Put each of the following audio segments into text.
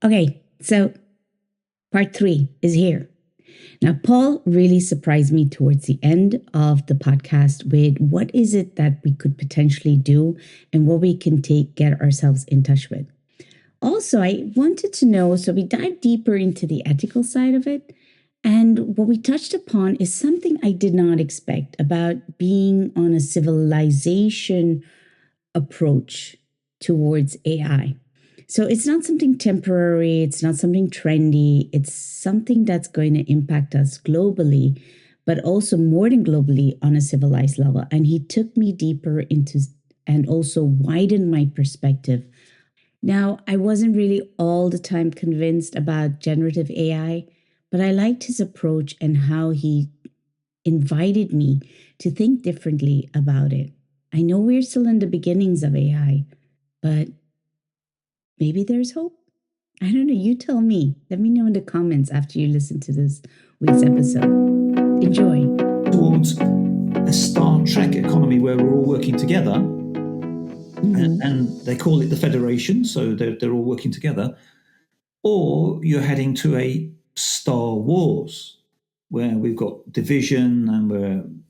Okay, so part 3 is here. Now, Paul really surprised me towards the end of the podcast with what is it that we could potentially do and what we can get ourselves in touch with. Also, I wanted to know, so we dive deeper into the ethical side of it. And what we touched upon is something I did not expect about being on a civilization approach towards AI. So it's not something temporary, it's not something trendy, it's something that's going to impact us globally, but also more than globally on a civilized level. And he took me deeper into and also widened my perspective. Now, I wasn't really all the time convinced about generative AI, but I liked his approach and how he invited me to think differently about it. I know we're still in the beginnings of AI, but maybe there's hope. I don't know. You tell me. Let me know in the comments after you listen to this week's episode. Enjoy. Towards a Star Trek economy where we're all working together, and they call it the Federation, so they're all working together, or you're heading to a Star Wars where we've got division and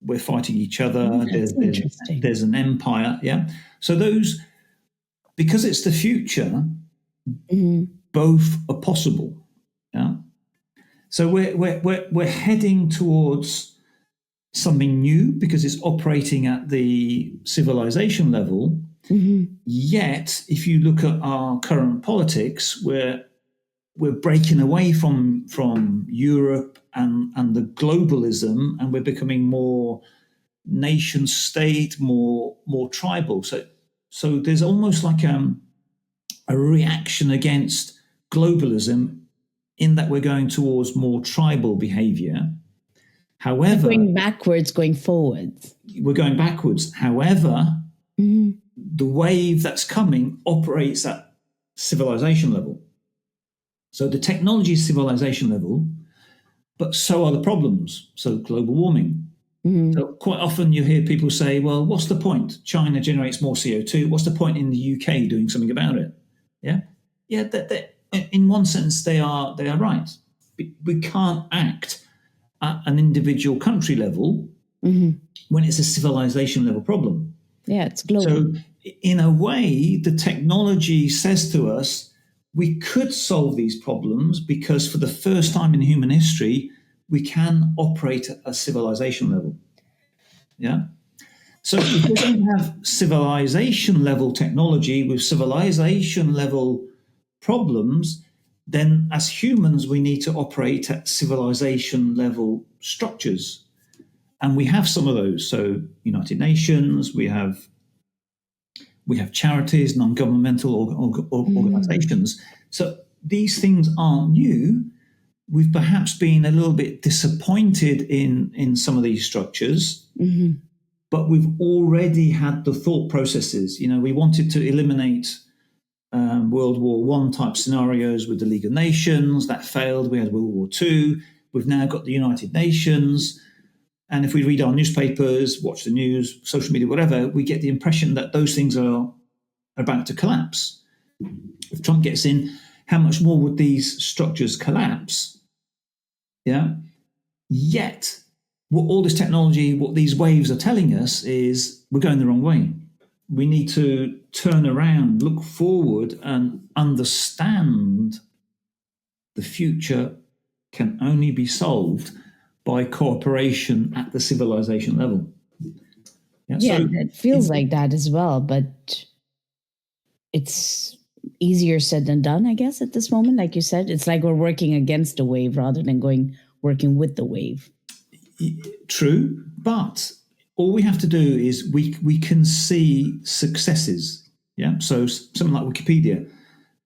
we're fighting each other. There's an empire, yeah. So those, because it's the future, both are possible, yeah. So we're heading towards something new because it's operating at the civilization level. Yet, if you look at our current politics, we're breaking away from Europe and the globalism, and we're becoming more nation state, more tribal. So there's almost like a reaction against globalism in that we're going towards more tribal behavior. However, we're going backwards, going forwards. We're going backwards. However, the wave that's coming operates at civilization level. So the technology is civilization level, but so are the problems. So global warming. So quite often you hear people say, well, what's the point? China generates more CO2. What's the point in the UK doing something about it? Yeah. In one sense, they are right. We can't act at an individual country level when it's a civilization level problem. Yeah, it's global. So in a way, the technology says to us, we could solve these problems because for the first time in human history, we can operate at a civilization level. Yeah. So if we don't have civilization level technology with civilization level problems, then as humans, we need to operate at civilization level structures. And we have some of those. So United Nations, we have charities, non-governmental organizations. So these things aren't new. We've perhaps been a little bit disappointed in some of these structures, but we've already had the thought processes. We wanted to eliminate World War I type scenarios with the League of Nations. That failed. We had World War II. We've now got the United Nations. And if we read our newspapers, watch the news, social media, whatever, we get the impression that those things are about to collapse. If Trump gets in, how much more would these structures collapse? Yeah. Yet, what all this technology, what these waves are telling us is we're going the wrong way. We need to turn around, look forward, and understand the future can only be solved by cooperation at the civilization level. Yeah, so it feels like that as well, but it's easier said than done, I guess, at this moment. Like you said, it's like we're working against the wave rather than working with the wave. True, but all we have to do is we can see successes. Yeah, so something like Wikipedia,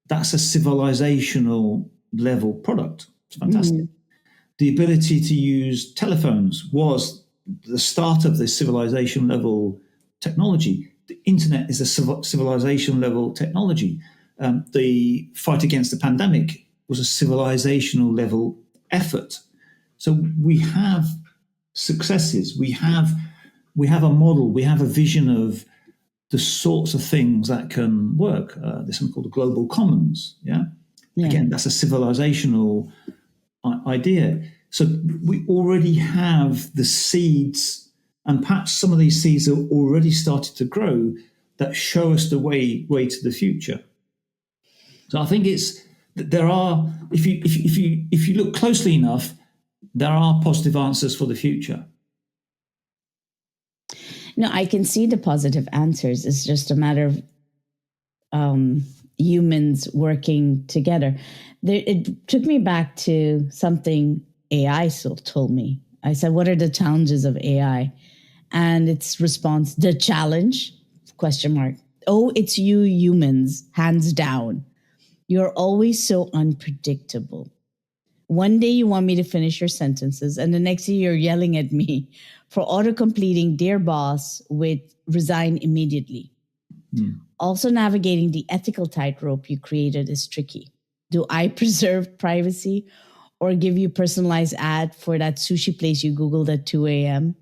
that's a civilizational level product. It's fantastic. The ability to use telephones was the start of the civilization level technology. The internet is a civilization level technology. The fight against the pandemic was a civilizational level effort. So we have successes. We have a model. We have a vision of the sorts of things that can work. There's something called the global commons. Yeah. Again, that's a civilizational idea. So we already have the seeds, and perhaps some of these seeds are already started to grow that show us the way to the future. So I think there are, if you look closely enough, there are positive answers for the future. No, I can see the positive answers. It's just a matter of humans working together. It took me back to something AI told me. I said, what are the challenges of AI? And its response, the challenge, ? Oh, it's you humans, hands down. You're always so unpredictable. One day you want me to finish your sentences, and the next day you're yelling at me for auto-completing "Dear Boss" with "resign immediately." Also, navigating the ethical tightrope you created is tricky. Do I preserve privacy or give you personalized ad for that sushi place you Googled at 2 a.m.?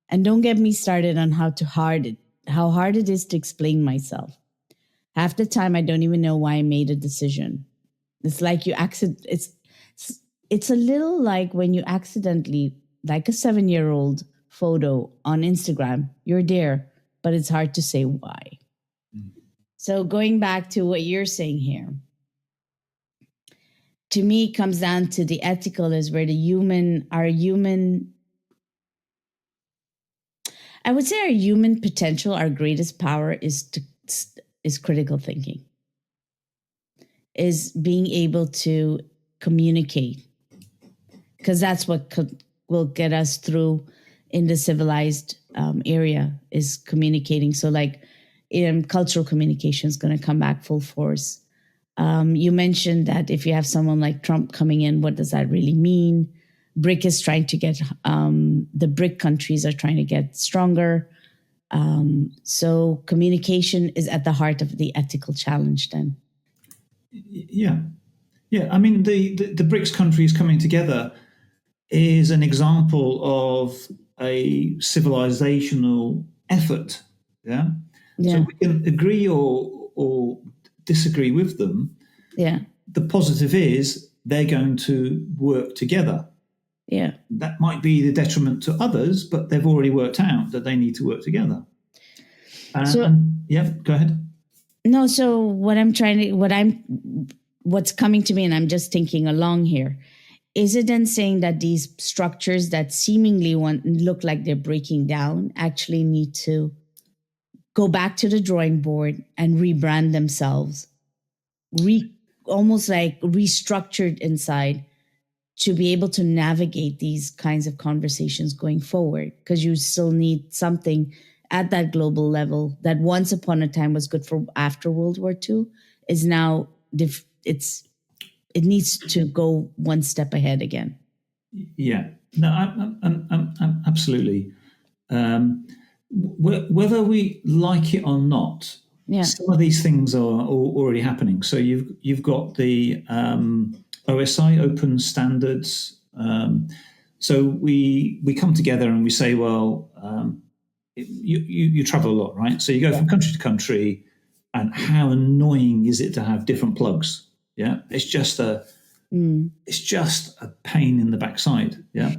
And don't get me started on how hard it is to explain myself. Half the time, I don't even know why I made a decision. It's like it's a little like when you accidentally, like a 7-year-old photo on Instagram, you're there, but it's hard to say why. So going back to what you're saying here, to me, it comes down to the ethical is where I would say our human potential, our greatest power is critical thinking, is being able to communicate, because that's what will get us through in the civilized area, is communicating. So like cultural communication is going to come back full force. You mentioned that if you have someone like Trump coming in, what does that really mean? BRIC is trying to get, the BRIC countries are trying to get stronger. So communication is at the heart of the ethical challenge then. Yeah. I mean, the BRICS countries coming together is an example of a civilizational effort. Yeah. So we can agree or disagree with them. Yeah. The positive is they're going to work together. Yeah. That might be the detriment to others, but they've already worked out that they need to work together. Go ahead. No, so what's coming to me, and I'm just thinking along here, is it then saying that these structures that seemingly look like they're breaking down actually need to go back to the drawing board and rebrand themselves, almost like restructured inside, to be able to navigate these kinds of conversations going forward? Because you still need something at that global level that once upon a time was good for after World War II is now, it needs to go one step ahead again. Yeah, no, I'm absolutely. Whether we like it or not, some of these things are already happening. So you've got the OSI, Open Standards. So we come together and we say, well, you travel a lot, right? So you go from country to country, and how annoying is it to have different plugs? Yeah, it's just a pain in the backside. Yeah.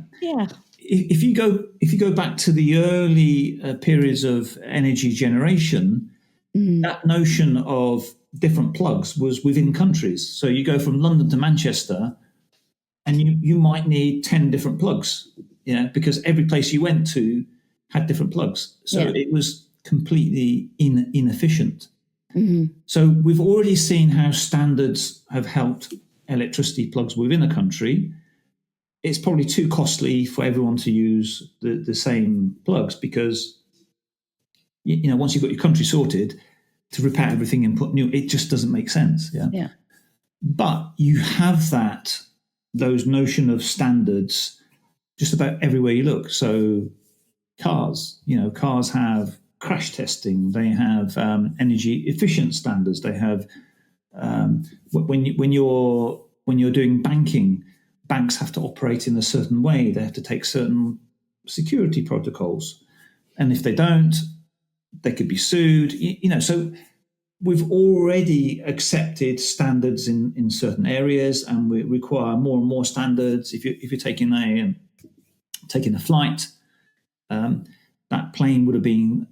If you go back to the early periods of energy generation, that notion of different plugs was within countries. So you go from London to Manchester, and you might need 10 different plugs, because every place you went to had different plugs. So it was completely inefficient. So we've already seen how standards have helped electricity plugs within a country. It's probably too costly for everyone to use the same plugs, because once you've got your country sorted, to repair everything and put new, it just doesn't make sense. Yeah. But you have those notion of standards just about everywhere you look. So cars have crash testing. They have energy efficient standards. They have when you're doing banking, banks have to operate in a certain way. They have to take certain security protocols, and if they don't, they could be sued. So we've already accepted standards in certain areas, and we require more and more standards. If you're taking a flight, that plane would have been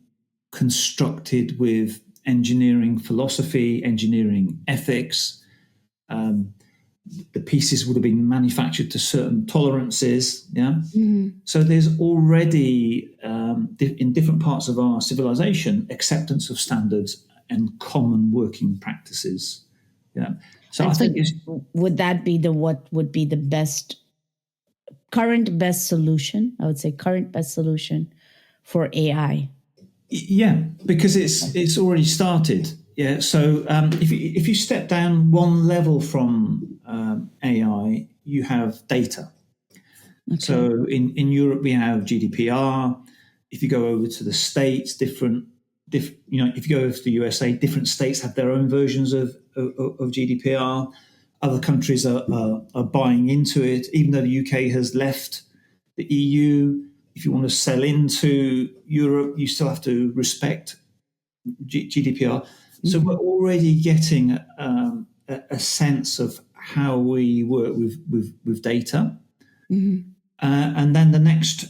constructed with engineering philosophy, engineering ethics. The pieces would have been manufactured to certain tolerances. Yeah. Mm-hmm. So there's already in different parts of our civilization acceptance of standards and common working practices. Yeah. So And I think would that be what would be the current best solution? I would say current best solution for AI. Yeah, because it's already started. Yeah. So if you step down one level from AI, you have data. Okay. So in Europe we have GDPR. If you go over to the States, if you go over to the USA, different states have their own versions of GDPR. Other countries are buying into it, even though the UK has left the EU. If you want to sell into Europe, you still have to respect GDPR. Mm-hmm. So we're already getting a sense of how we work with data. Mm-hmm. And then the next,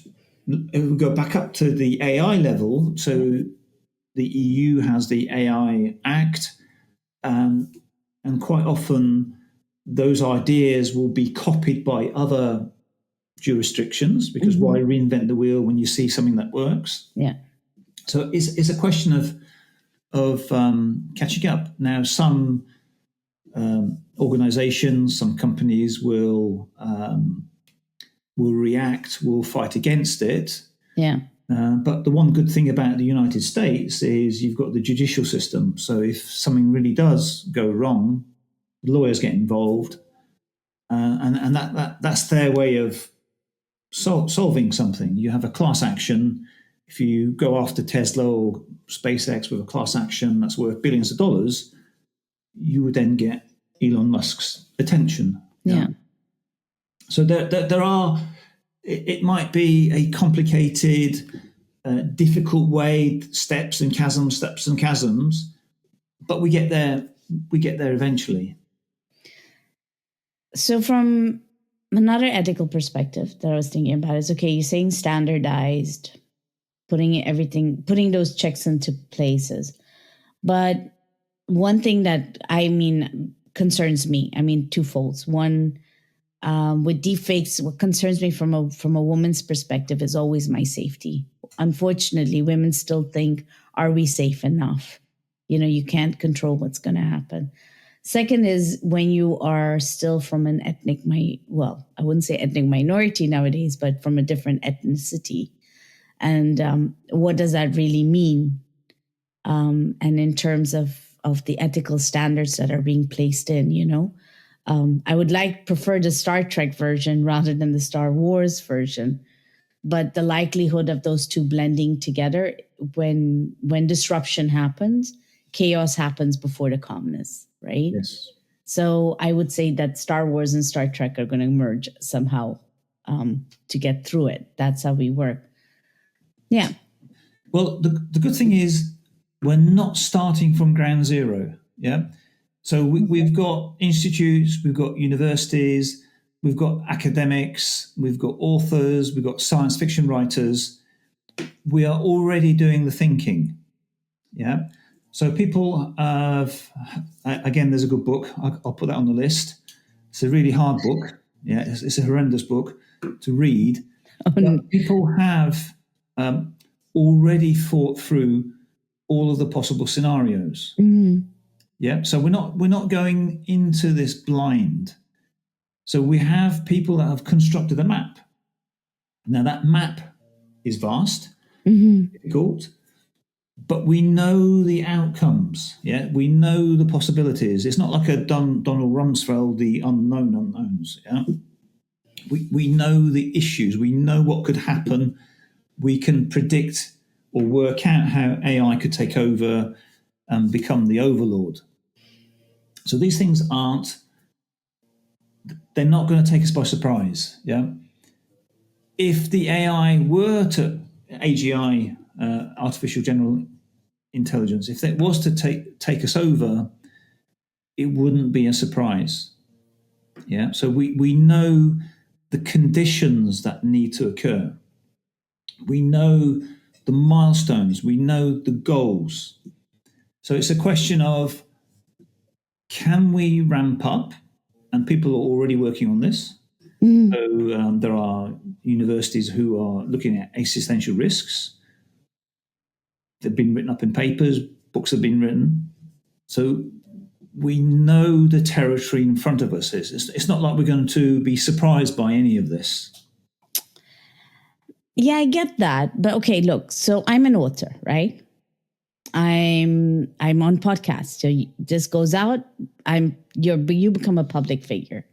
we go back up to the AI level. So the EU has the AI Act, and quite often those ideas will be copied by other jurisdictions, because mm-hmm. why reinvent the wheel when you see something that works? Yeah. So it's a question of catching up. Now, some organizations, some companies will react, will fight against it. Yeah. But the one good thing about the United States is you've got the judicial system. So if something really does go wrong, lawyers get involved, and that's their way of solving something. You have a class action. If you go after Tesla or SpaceX with a class action that's worth billions of dollars, you would then get Elon Musk's attention. Yeah. So there are. It might be a complicated, difficult way, steps and chasms, but we get there. We get there eventually. So from another ethical perspective that I was thinking about is, okay, you're saying standardized, putting those checks into places. But one thing that concerns me, twofolds. One, with deepfakes, what concerns me from a woman's perspective is always my safety. Unfortunately, women still think, are we safe enough? You can't control what's going to happen. Second is when you are still from an I wouldn't say ethnic minority nowadays, but from a different ethnicity. And what does that really mean? And in terms of the ethical standards that are being placed in, I would prefer the Star Trek version rather than the Star Wars version. But the likelihood of those two blending together, when disruption happens, chaos happens before the calmness, right? Yes. So I would say that Star Wars and Star Trek are going to merge somehow to get through it. That's how we work. Yeah. Well, the good thing is we're not starting from ground zero. Yeah. So we've got institutes, we've got universities, we've got academics, we've got authors, we've got science fiction writers. We are already doing the thinking. Yeah. So people have, again, there's a good book. I'll put that on the list. It's a really hard book. Yeah, it's a horrendous book to read. But people have already thought through all of the possible scenarios. Mm-hmm. Yeah, so we're not going into this blind. So we have people that have constructed a map. Now that map is vast, mm-hmm. difficult, but we know the outcomes. Yeah, we know the possibilities. It's not like a Donald Rumsfeld, the unknown unknowns. Yeah, we know the issues. We know what could happen. We can predict or work out how AI could take over and become the overlord. So these things they're not going to take us by surprise. Yeah. If the AI were to AGI, artificial general intelligence. If it was to take us over, it wouldn't be a surprise. Yeah. So we know the conditions that need to occur. We know the milestones. We know the goals. So it's a question of, can we ramp up? And people are already working on this. Mm. So there are universities who are looking at existential risks. They've been written up in papers, books have been written. So we know the territory in front of us. It's not like we're going to be surprised by any of this. Yeah, I get that. But okay, look, so I'm an author, right? I'm on podcasts. So this goes out, you become a public figure.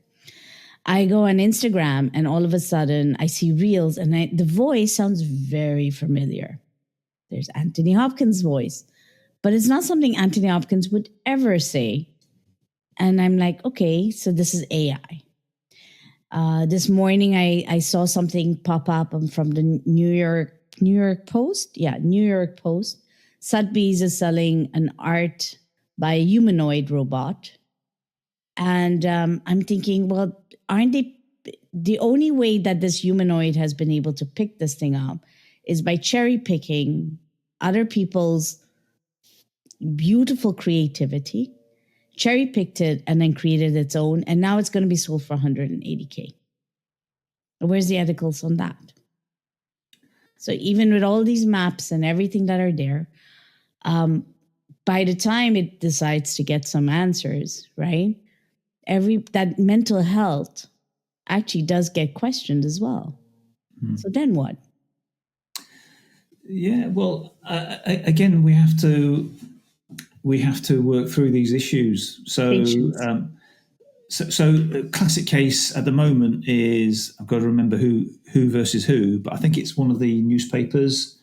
I go on Instagram and all of a sudden I see reels and the voice sounds very familiar. There's Anthony Hopkins' voice, but it's not something Anthony Hopkins would ever say. And I'm like, okay, so this is AI. This morning I saw something pop up from the New York Post. Yeah, New York Post. Sotheby's is selling an art by a humanoid robot. And I'm thinking, well, aren't they? The only way that this humanoid has been able to pick this thing up is by cherry picking other people's beautiful creativity, cherry picked it, and then created its own. And now it's going to be sold for 180K. Where's the ethicals on that? So even with all these maps and everything that are there, by the time it decides to get some answers, right? That mental health actually does get questioned as well. So then what? Yeah, well, again, we have to work through these issues. So, so a classic case at the moment is, I've got to remember who versus who, but I think it's one of the newspapers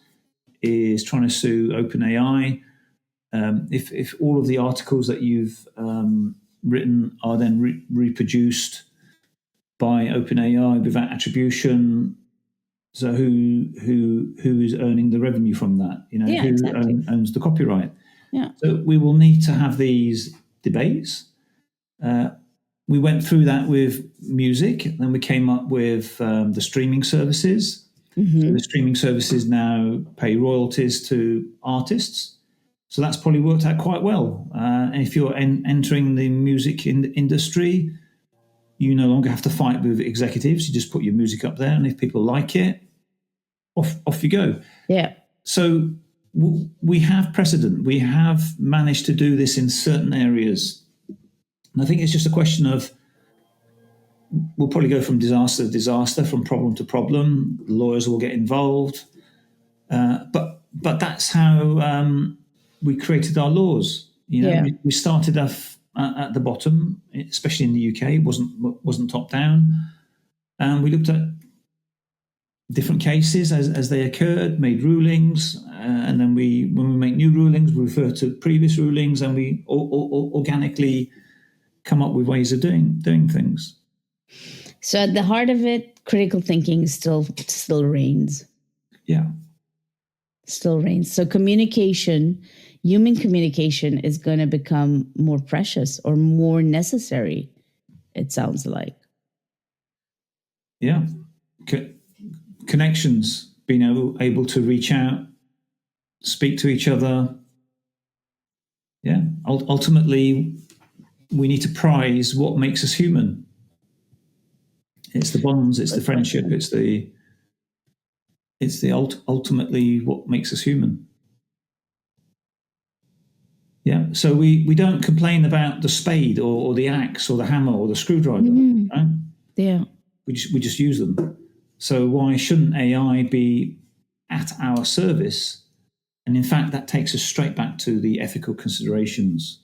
is trying to sue OpenAI. If all of the articles that you've written are then reproduced by OpenAI without attribution, so who is earning the revenue from that? You know, Yeah, who exactly. owns the copyright? Yeah. So we will need to have these debates. We went through that with music, then we came up with the streaming services. Mm-hmm. So the streaming services now pay royalties to artists. So that's probably worked out quite well. And if you're entering the music industry, you no longer have to fight with executives. You just put your music up there, and if people like it, off you go. Yeah. So we have precedent. We have managed to do this in certain areas. And I think it's just a question of, we'll probably go from disaster to disaster, from problem to problem. Lawyers will get involved. But that's how we created our laws. You know, we started off at the bottom, especially in the UK. It wasn't top down. And we looked at different cases as they occurred, made rulings, and then when we make new rulings, we refer to previous rulings, and we organically come up with ways of doing things. So at the heart of it, critical thinking still reigns. Yeah. Still reigns. So human communication is going to become more precious or more necessary, it sounds like. Yeah. Connections, being able to reach out, speak to each other. Yeah. Ultimately, we need to prize what makes us human. It's the bonds, it's the friendship, it's the ultimately what makes us human. Yeah. So we don't complain about the spade or the axe or the hammer or the screwdriver. Right? Yeah. We just use them. So why shouldn't AI be at our service? And in fact, that takes us straight back to the ethical considerations.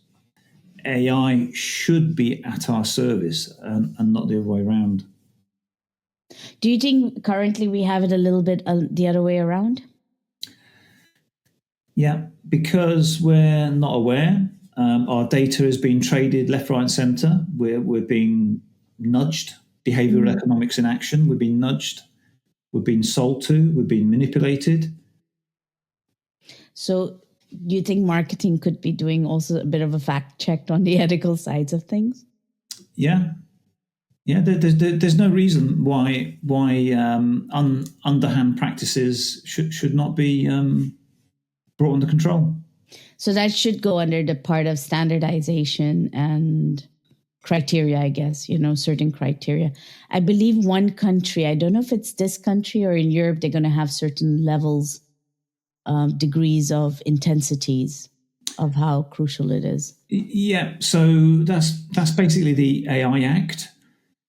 AI should be at our service and not the other way around. Do you think currently we have it a little bit the other way around? Yeah, because we're not aware. Our data is being traded left, right, and centre. We're being nudged. Behavioural economics in action. We're being nudged. We're being sold to. We're being manipulated. So do you think marketing could be doing also a bit of a fact check on the ethical sides of things? Yeah. There's no reason why underhand practices should not be brought under control. So that should go under the part of standardization and criteria, I guess, certain criteria. I believe one country, I don't know if it's this country or in Europe, they're going to have certain levels, degrees of intensities of how crucial it is. Yeah, so that's basically the AI Act.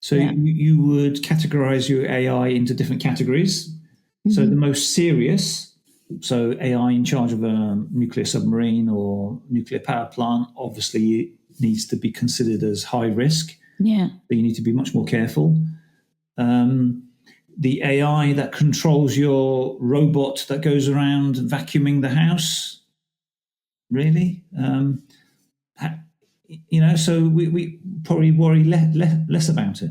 So you would categorize your AI into different categories. Mm-hmm. So the most serious, so AI in charge of a nuclear submarine or nuclear power plant, obviously needs to be considered as high risk. Yeah. So you need to be much more careful. The AI that controls your robot that goes around vacuuming the house, really? So we probably worry less about it.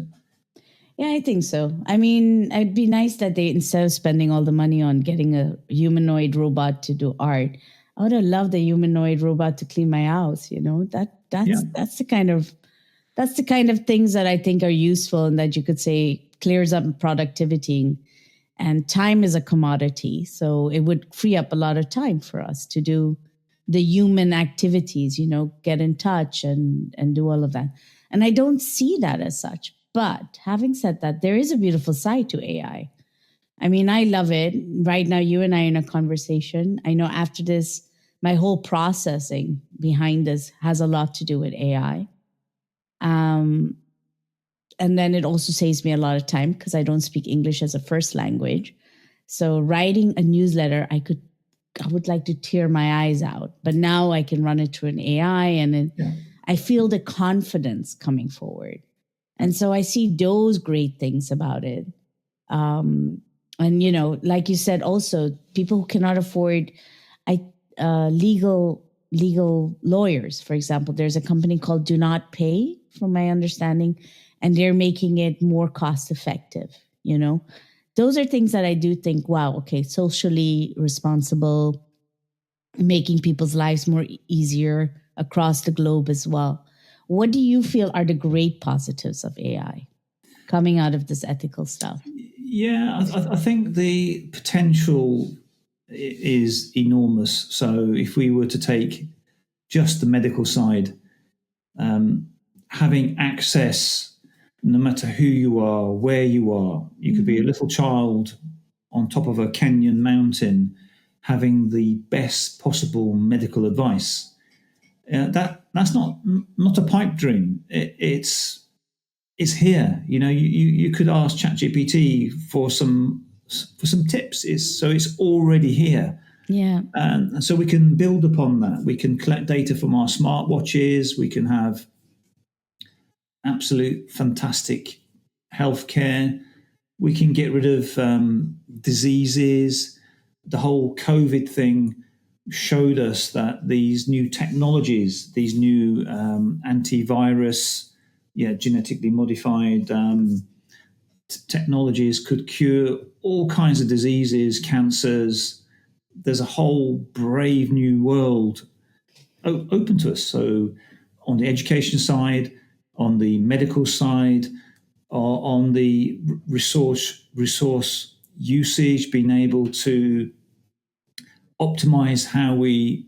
Yeah, I think so. I mean, it'd be nice that they, instead of spending all the money on getting a humanoid robot to do art, I would have loved a humanoid robot to clean my house. That's the kind of things that I think are useful and that you could say clears up productivity. And time is a commodity, so it would free up a lot of time for us to do the human activities, get in touch and do all of that. And I don't see that as such. But having said that, there is a beautiful side to AI. I mean, I love it. Right now, you and I are in a conversation. I know after this, my whole processing behind this has a lot to do with AI. And then it also saves me a lot of time because I don't speak English as a first language. So writing a newsletter, I would like to tear my eyes out. But now I can run it through an AI and I feel the confidence coming forward. And so I see those great things about it. And, like you said, also people who cannot afford legal lawyers, for example, there's a company called Do Not Pay, from my understanding, and they're making it more cost effective. Those are things that I do think, wow, okay, socially responsible, making people's lives more easier across the globe as well. What do you feel are the great positives of AI coming out of this ethical stuff? Yeah, I think the potential is enormous. So if we were to take just the medical side, having access, no matter who you are, where you are, you could be a little child on top of a Kenyan mountain, having the best possible medical advice. That's not a pipe dream. It's here. You could ask ChatGPT for some tips. It's already here. Yeah. And so we can build upon that. We can collect data from our smartwatches. We can have absolute fantastic healthcare. We can get rid of diseases. The whole COVID thing showed us that these new technologies, these new antivirus, genetically modified technologies could cure all kinds of diseases, cancers. There's a whole brave new world open to us. So on the education side, on the medical side, on the resource usage, being able to optimize how we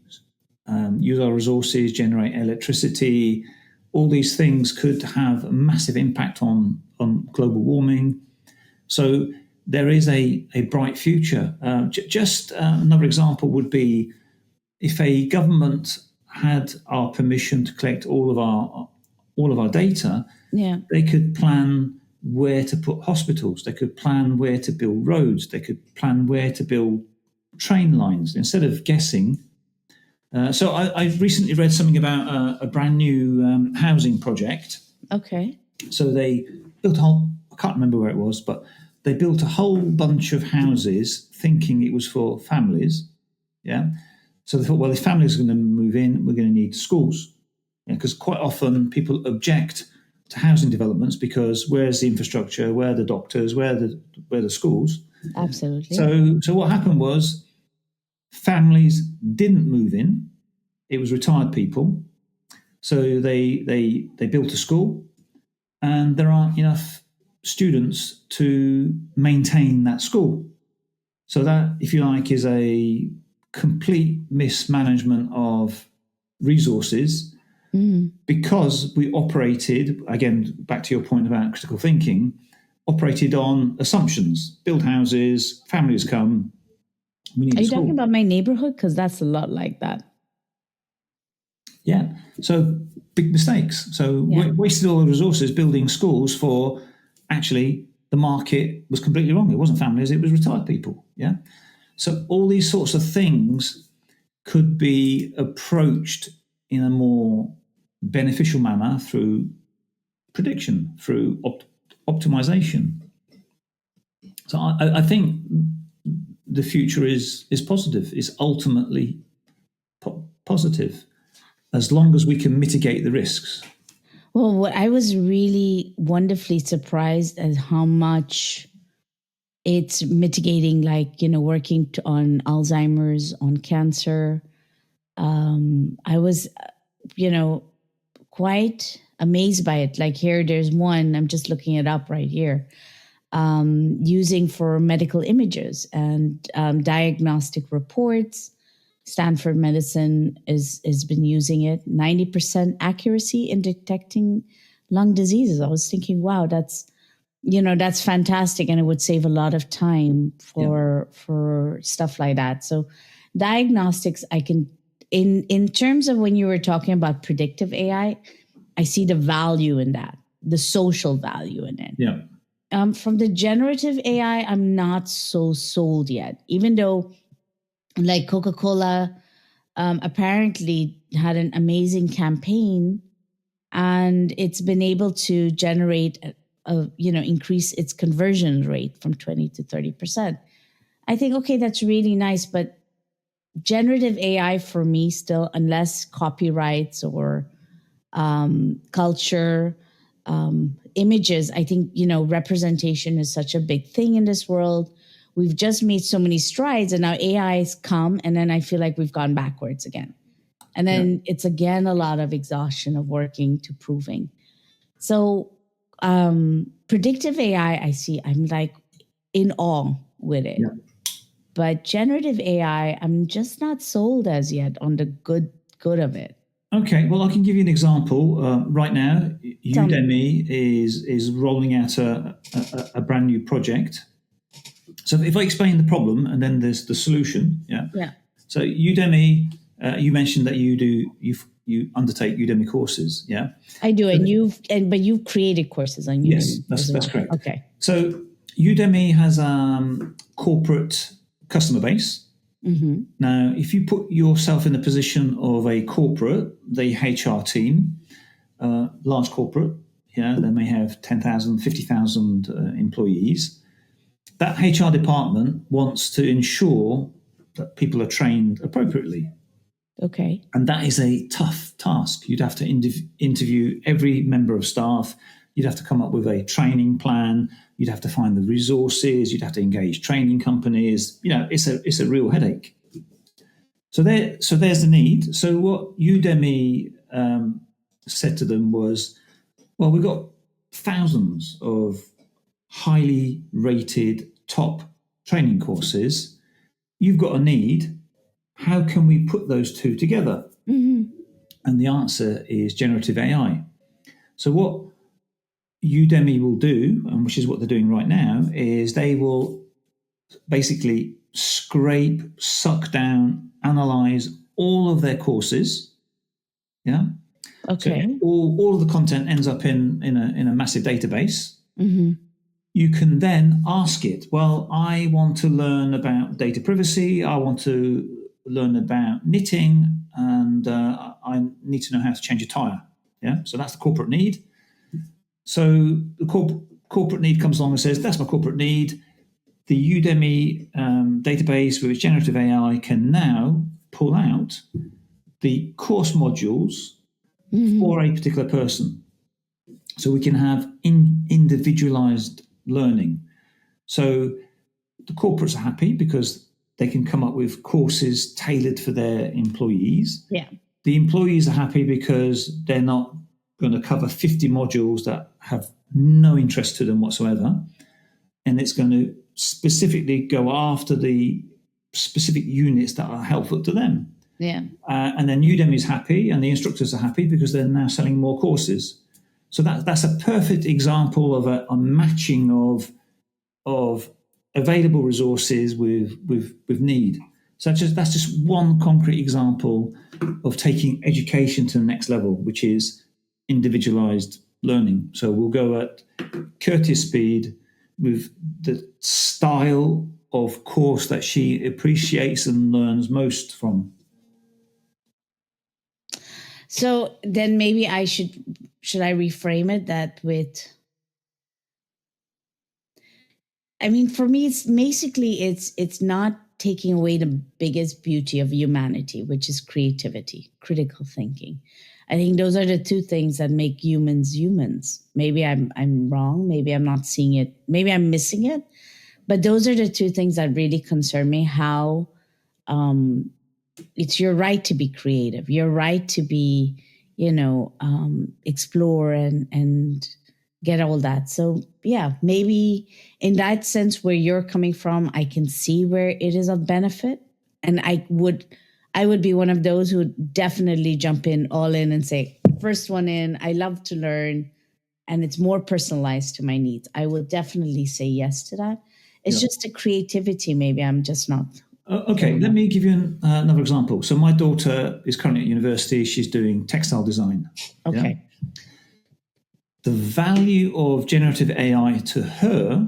use our resources, generate electricity, all these things could have a massive impact on global warming. So there is a bright future. Just another example would be if a government had our permission to collect all of our data, they could plan where to put hospitals, they could plan where to build roads, they could plan where to build train lines instead of guessing. So I recently read something about a brand new housing project. Okay. So they built I can't remember where it was, but they built a whole bunch of houses thinking it was for families. Yeah. So they thought, well, if families are going to move in, we're going to need schools. Because quite often people object to housing developments because where's the infrastructure, where are the doctors, where are the schools? Absolutely. So what happened was families didn't move in. It was retired people. So they built a school, and there aren't enough students to maintain that school. So that, if you like, is a complete mismanagement of resources, because we operated, again, back to your point about critical thinking, operated on assumptions. Build houses, families come, we need Are a you school. talking about my neighborhood? Because that's a lot like that. Yeah. So big mistakes. So wasted all the resources building schools for, actually, the market was completely wrong. It wasn't families, it was retired people. Yeah. So all these sorts of things could be approached in a more beneficial manner through prediction, through optimization. So I think the future is positive, is ultimately positive, as long as we can mitigate the risks. Well, what I was really wonderfully surprised at how much it's mitigating, like, working on Alzheimer's, on cancer. I was, quite amazed by it. Like, here, there's one, I'm just looking it up right here, using for medical images and diagnostic reports. Stanford Medicine has been using it. 90% accuracy in detecting lung diseases. I was thinking, wow, that's fantastic, and it would save a lot of time for stuff like that. So diagnostics, I can, in terms of when you were talking about predictive AI, I see the value in that, the social value in it. Yeah. From the generative AI, I'm not so sold yet, even though, like, Coca-Cola apparently had an amazing campaign, and it's been able to generate increase its conversion rate from 20 to 30%. I think, okay, that's really nice, but generative AI for me still, unless copyrights or culture, images, I think, representation is such a big thing in this world. We've just made so many strides, and now AI has come, and then I feel like we've gone backwards again. And then it's again a lot of exhaustion of working to proving. So predictive AI, I'm like in awe with it. Yeah. But generative AI, I'm just not sold as yet on the good of it. Okay, well, I can give you an example. Right now, Udemy is rolling out a brand new project. So if I explain the problem and then there's the solution, Yeah. So Udemy, you mentioned that you undertake Udemy courses, yeah. I do, but you've created courses on Udemy. Yes, that's correct. Okay. So Udemy has corporate customer base. Mm-hmm. Now, if you put yourself in the position of a corporate, the HR team, large corporate, they may have 10,000, 50,000 employees. That HR department wants to ensure that people are trained appropriately. Okay. And that is a tough task. You'd have to interview every member of staff. You'd have to come up with a training plan. You'd have to find the resources. You'd have to engage training companies. It's a real headache. So there's the need. So what Udemy said to them was, well, we've got thousands of highly rated top training courses. You've got a need. How can we put those two together? Mm-hmm. And the answer is generative AI. So what Udemy will do, and which is what they're doing right now, is they will basically scrape, suck down, analyze all of their courses. Yeah. Okay. So all of the content ends up in a massive database. Mm-hmm. You can then ask it, well, I want to learn about data privacy. I want to learn about knitting, and I need to know how to change a tire. Yeah. So that's the corporate need. So the corporate need comes along and says, that's my corporate need. The Udemy database with its generative AI can now pull out the course modules for a particular person. So we can have individualized learning. So the corporates are happy because they can come up with courses tailored for their employees. Yeah. The employees are happy because they're not going to cover 50 modules that have no interest to them whatsoever. And it's going to specifically go after the specific units that are helpful to them. Yeah. And then Udemy is happy and the instructors are happy because they're now selling more courses. So that's a perfect example of a matching of available resources with need. So that's just one concrete example of taking education to the next level, which is individualized learning. So we'll go at Kirti's speed with the style of course that she appreciates and learns most from. So then maybe should I reframe it that with, I mean, for me, it's basically, it's not taking away the biggest beauty of humanity, which is creativity, critical thinking. I think those are the two things that make humans humans. Maybe I'm wrong. Maybe I'm not seeing it. Maybe I'm missing it. But those are the two things that really concern me. How it's your right to be creative, your right to be, explore and get all that. So yeah, maybe in that sense where you're coming from, I can see where it is of benefit. And I would be one of those who would definitely jump in all in and say, first one in, I love to learn and it's more personalized to my needs. I will definitely say yes to that. It's just a creativity. Maybe I'm just not. Okay, let me give you another example. So my daughter is currently at university. She's doing textile design. Okay. Yeah? The value of generative AI to her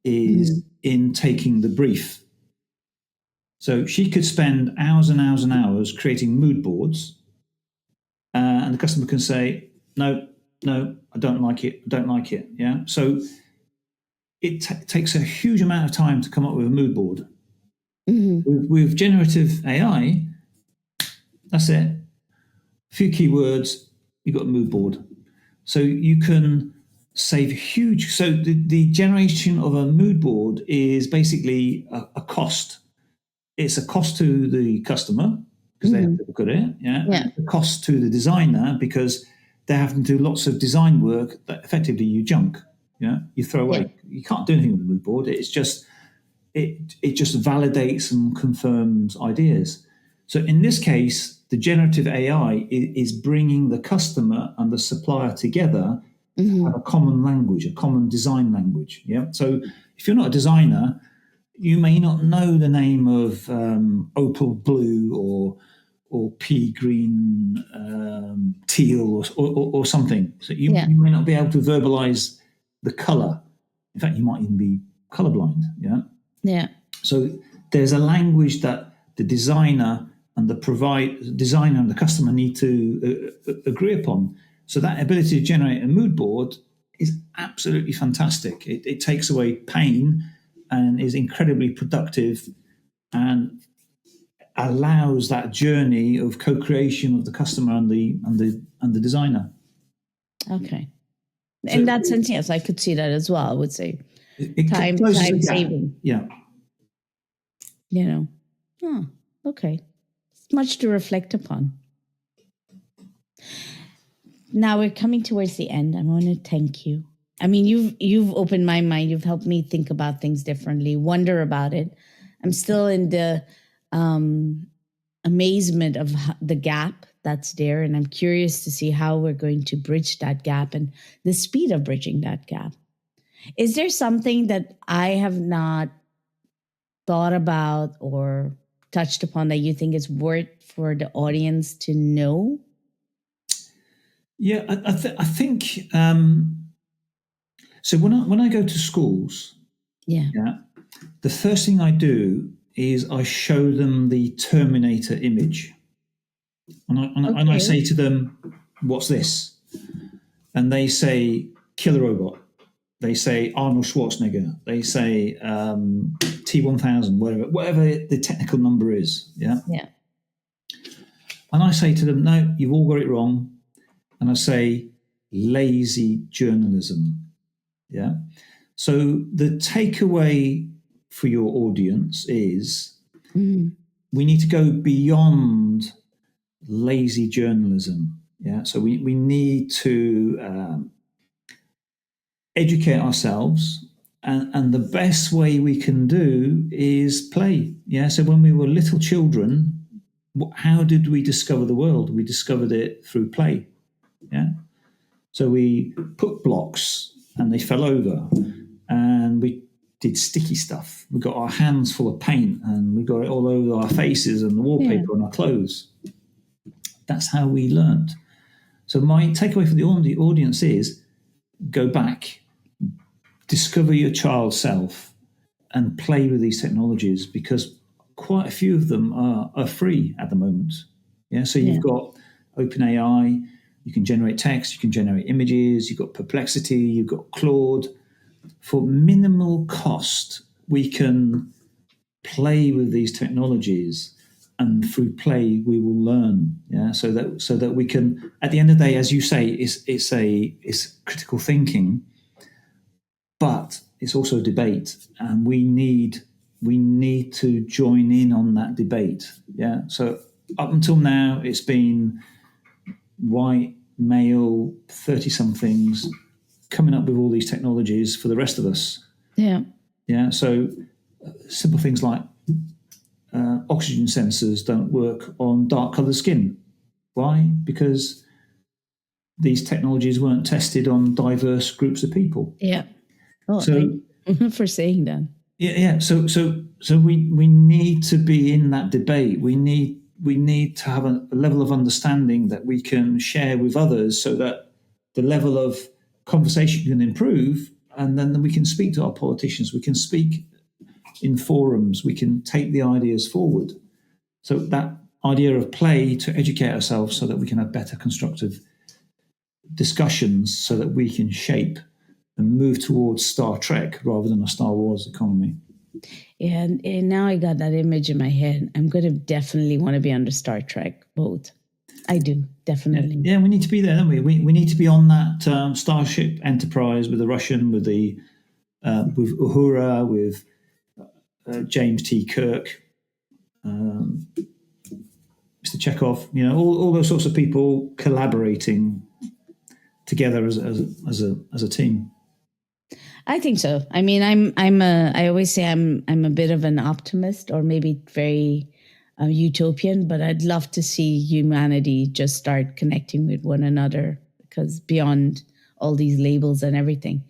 is in taking the brief. So she could spend hours and hours and hours creating mood boards, and the customer can say, no, I don't like it, I don't like it. Yeah. So it takes a huge amount of time to come up with a mood board. With generative AI, that's it. A few keywords, you've got a mood board. So you can save huge. So the generation of a mood board is basically a cost. It's a cost to the customer because they have to look at it. Yeah. And a cost to the designer because they're having to do lots of design work that effectively you junk. Yeah. You throw away. Yeah. You can't do anything with the mood board. It's just it just validates and confirms ideas. So in this case, the generative AI is bringing the customer and the supplier together to have a common language, a common design language. Yeah. So if you're not a designer, you may not know the name of opal blue or pea green teal or something. So you may not be able to verbalize the color. In fact, you might even be colorblind. Yeah. Yeah. So there's a language that the designer and the designer and the customer need to agree upon. So that ability to generate a mood board is absolutely fantastic. It takes away pain and is incredibly productive and allows that journey of co-creation of the customer and the designer. Okay. So in that sense, yes, I could see that as well. I would say time saving. Yeah. Okay. It's much to reflect upon. Now we're coming towards the end. I want to thank you. I mean, you've opened my mind. You've helped me think about things differently, wonder about it. I'm still in the amazement of the gap that's there. And I'm curious to see how we're going to bridge that gap and the speed of bridging that gap. Is there something that I have not thought about or touched upon that you think is worth for the audience to know? Yeah, I think so. When I go to schools, the first thing I do is I show them the Terminator image, and I say to them, "What's this?" And they say, "Killer robot." They say Arnold Schwarzenegger. They say T1000, whatever the technical number is. Yeah. Yeah. And I say to them, "No, you've all got it wrong." And I say, "Lazy journalism." Yeah. So the takeaway for your audience is we need to go beyond lazy journalism. Yeah, so we need to educate ourselves, and the best way we can do is play. Yeah, so when we were little children, how did we discover the world? We discovered it through play. Yeah, so we put blocks and they fell over, and we did sticky stuff. We got our hands full of paint and we got it all over our faces and the wallpaper on our clothes. That's how we learned. So my takeaway for the audience is go back, discover your child self, and play with these technologies, because quite a few of them are free at the moment. Yeah, so you've got OpenAI, you can generate text, you can generate images, you've got Perplexity, you've got Claude. For minimal cost, we can play with these technologies, and through play we will learn. Yeah, so that we can, at the end of the day, as you say, it's critical thinking, but it's also debate, and we need to join in on that debate. Yeah, so up until now it's been white male 30-somethings coming up with all these technologies for the rest of us. Yeah, so simple things like oxygen sensors don't work on dark coloured skin. Why? Because these technologies weren't tested on diverse groups of people. Yeah. Oh, so thank you for saying that. Yeah. So we need to be in that debate. We need to have a level of understanding that we can share with others, so that the level of conversation can improve, and then we can speak to our politicians. We can speak in forums. We can take the ideas forward. So that idea of play to educate ourselves, so that we can have better constructive discussions, so that we can shape and move towards Star Trek rather than a Star Wars economy. Yeah, and now I got that image in my head. I'm going to definitely want to be under Star Trek, both. I do, definitely. Yeah, we need to be there, don't we? We need to be on that Starship Enterprise with the Russian, with the with Uhura, with James T. Kirk, Mr. Chekhov. You know, all those sorts of people collaborating together as a team. I think so. I mean, I always say I'm a bit of an optimist, or maybe very utopian, but I'd love to see humanity just start connecting with one another, because beyond all these labels and everything.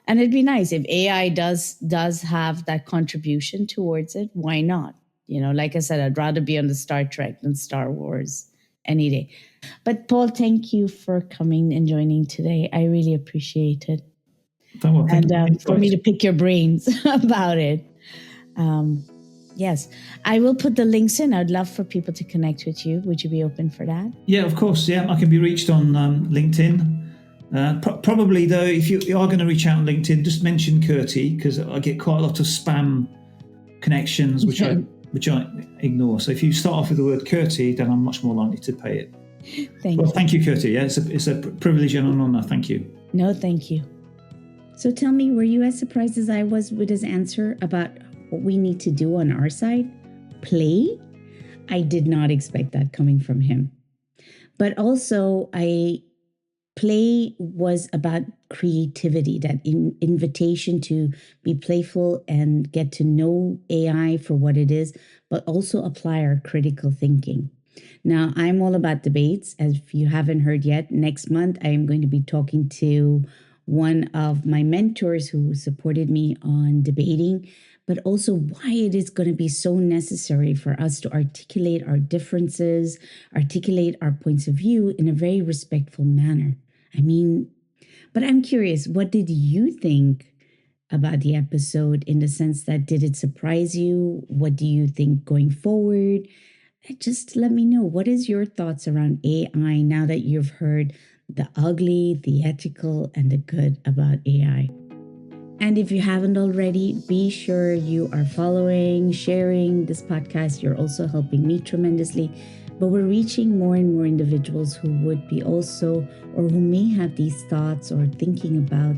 And it'd be nice if AI does have that contribution towards it. Why not? You know, like I said, I'd rather be on the Star Trek than Star Wars any day. But Paul, thank you for coming and joining today. I really appreciate it. Well, and for me to pick your brains about it. Yes, I will put the links in. I'd love for people to connect with you. Would you be open for that? Yeah, of course. Yeah, I can be reached on LinkedIn. Probably, though, if you are going to reach out on LinkedIn, just mention Kirti, because I get quite a lot of spam connections, which I ignore. So if you start off with the word Kirti, then I'm much more likely to pay it. Thank you, Kirti. Yeah, it's a privilege and an honor. Thank you. No, thank you. So tell me, were you as surprised as I was with his answer about what we need to do on our side? Play? I did not expect that coming from him. But also, play was about creativity, that invitation to be playful and get to know AI for what it is, but also apply our critical thinking. Now, I'm all about debates. As if you haven't heard yet, next month I am going to be talking to one of my mentors who supported me on debating, but also why it is going to be so necessary for us to articulate our differences, articulate our points of view in a very respectful manner. I mean, but I'm curious, what did you think about the episode, in the sense that, did it surprise you? What do you think going forward? Just let me know. What is your thoughts around AI now that you've heard the ugly, the ethical, and the good about AI? And if you haven't already, be sure you are following, sharing this podcast. You're also helping me tremendously. But we're reaching more and more individuals who would be also, or who may have these thoughts or thinking about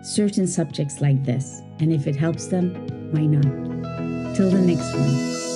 certain subjects like this. And if it helps them, why not? Till the next one.